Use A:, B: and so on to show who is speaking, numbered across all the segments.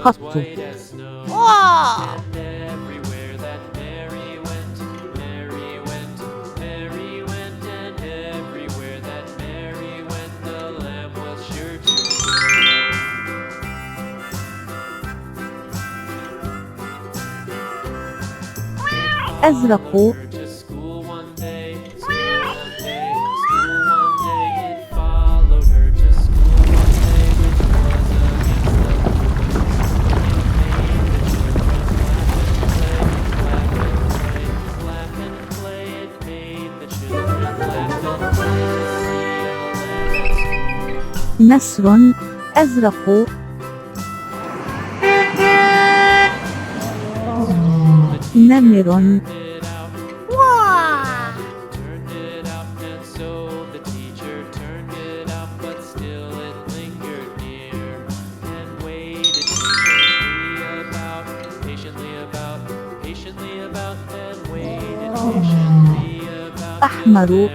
A: قط. أزرق. نسر أزرق. نمر. أحمر.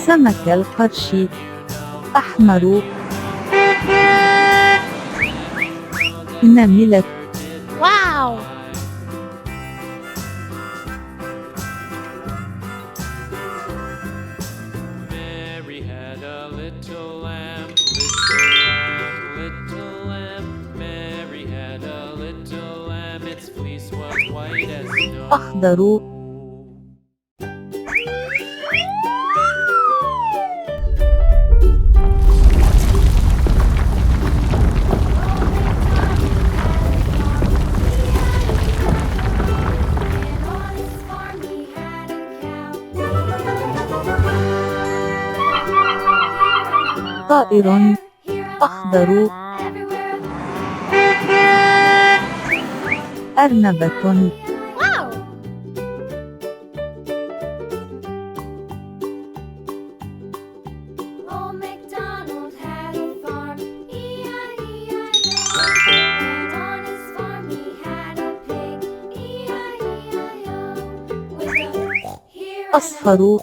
A: سمك القرش. أحمر. نملة.
B: واو.
C: Mary had a little lamb, little lamb, little lamb. Mary had a little lamb, its fleece was white as snow.
A: أخضر. طائر أخضر. أرنبة.
B: واو.
A: أصفر.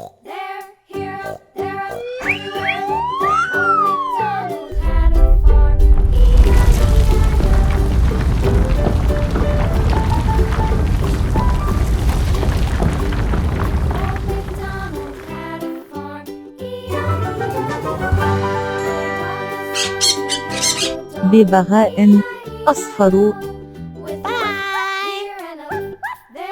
A: ببغاء أصفر.